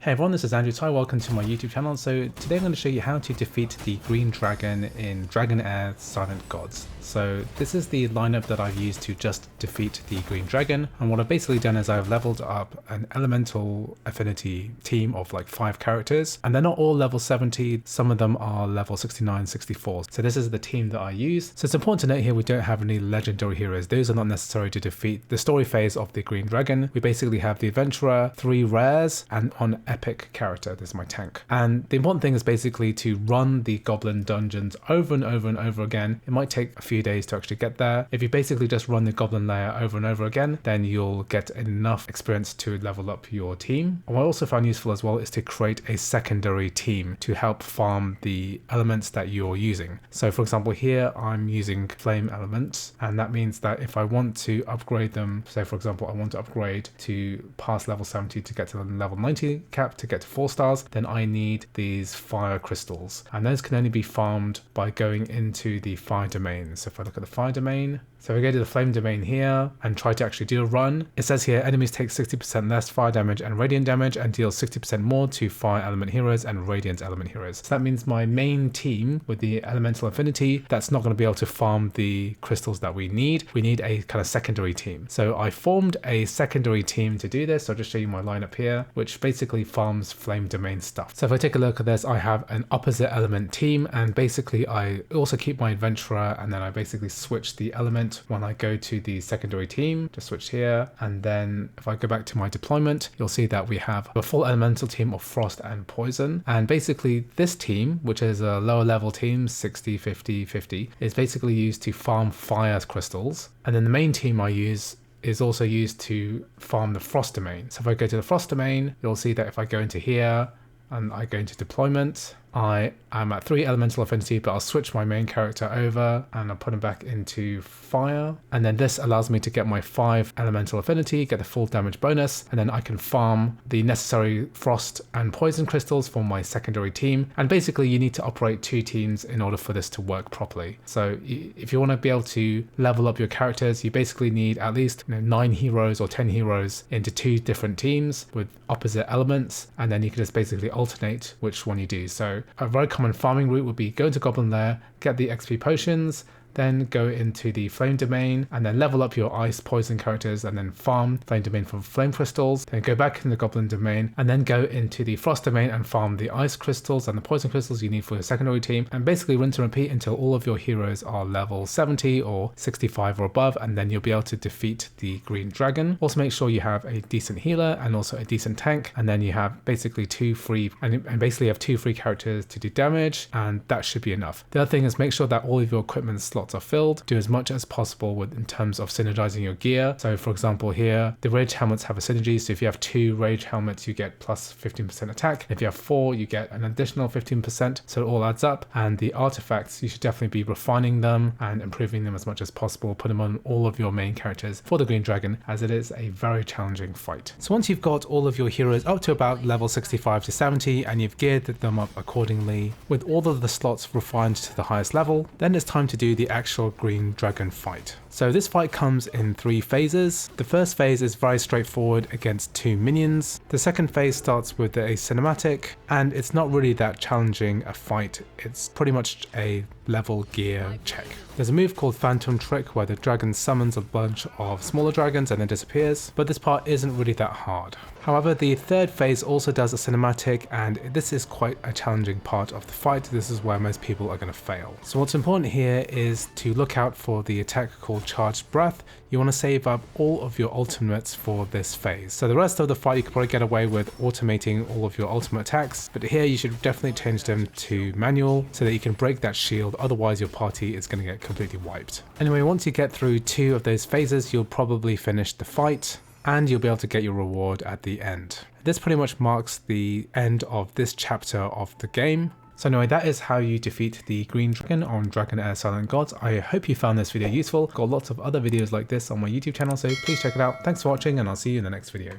Hey everyone, this is Andrew Ty, welcome to my YouTube channel. So today I'm going to show you how to defeat the green dragon in Dragonheir Silent Gods. So this is the lineup that I've used to just defeat the green dragon, and what I've basically done is I've leveled up an elemental affinity team of like 5 characters, and they're not all level 70, some of them are level 69, 64. So this is the team that I use. So it's important to note here we don't have any legendary heroes. Those are not necessary to defeat the story phase of the green dragon. We basically have the adventurer, 3 rares, and one epic character. This is my tank. And the important thing is basically to run the goblin dungeons over and over and over again. It might take a few days to actually get there. If you basically just run the goblin layer over and over again, then you'll get enough experience to level up your team. And what I also found useful as well is to create a secondary team to help farm the elements that you're using. So for example, here I'm using flame elements, and that means that if I want to upgrade them, say for example I want to upgrade to past level 70 to get to the level 90 cap to get to 4 stars, then I need these fire crystals, and those can only be farmed by going into the fire domain. So if I look at the fire domain, so we go to the flame domain here and try to actually do a run. It says here enemies take 60% less fire damage and radiant damage and deal 60% more to fire element heroes and radiant element heroes. So that means my main team with the elemental affinity, that's not going to be able to farm the crystals that we need. We need a kind of secondary team. So I formed a secondary team to do this. So I'll just show you my lineup here, which basically farms flame domain stuff. So if I take a look at this, I have an opposite element team, and basically I also keep my adventurer, and then I basically switch the element when I go to the secondary team. Just switch here, and then if I go back to my deployment, you'll see that we have a full elemental team of frost and poison. And basically this team, which is a lower level team, 60, 50, 50, is basically used to farm fire crystals. And then the main team I use is also used to farm the frost domain. So if I go to the frost domain, you'll see that if I go into here and I go into deployment, I am at 3 elemental affinity, but I'll switch my main character over and I'll put him back into fire. And then this allows me to get my 5 elemental affinity, get the full damage bonus, and then I can farm the necessary frost and poison crystals for my secondary team. And basically you need to operate 2 teams in order for this to work properly. So if you want to be able to level up your characters, you basically need at least 9 heroes or 10 heroes into 2 different teams with opposite elements, and then you can just basically alternate which one you do. So a very common farming route would be go into Goblin Lair, get the XP potions, then go into the flame domain and then level up your ice poison characters and then farm flame domain for flame crystals, then go back in the goblin domain and then go into the frost domain and farm the ice crystals and the poison crystals you need for your secondary team, and basically rinse and repeat until all of your heroes are level 70 or 65 or above, and then you'll be able to defeat the green dragon. Also make sure you have a decent healer and also a decent tank, and then you have basically 2 free and basically have 2 free characters to do damage, and that should be enough. The other thing is make sure that all of your equipment slots are filled. Do as much as possible in terms of synergizing your gear. So for example here, the rage helmets have a synergy. So if you have 2 rage helmets, you get plus 15% attack. If you have 4, you get an additional 15%. So it all adds up. And the artifacts, you should definitely be refining them and improving them as much as possible. Put them on all of your main characters for the green dragon, as it is a very challenging fight. So once you've got all of your heroes up to about level 65 to 70 and you've geared them up accordingly with all of the slots refined to the highest level, then it's time to do the actual green dragon fight. So this fight comes in 3 phases. The first phase is very straightforward against 2 minions. The second phase starts with a cinematic, and it's not really that challenging a fight. It's pretty much a level gear check. There's a move called Phantom Trick where the dragon summons a bunch of smaller dragons and then disappears, but this part isn't really that hard. However, the third phase also does a cinematic, and this is quite a challenging part of the fight. This is where most people are going to fail. So what's important here is to look out for the attack called Charged Breath. You want to save up all of your ultimates for this phase. So the rest of the fight you can probably get away with automating all of your ultimate attacks, but here you should definitely change them to manual so that you can break that shield, otherwise your party is going to get completely wiped. Anyway, once you get through 2 of those phases, you'll probably finish the fight, and you'll be able to get your reward at the end. This pretty much marks the end of this chapter of the game. So anyway, that is how you defeat the green dragon on Dragonheir Silent Gods. I hope you found this video useful. Got lots of other videos like this on my YouTube channel, so please check it out. Thanks for watching, and I'll see you in the next video.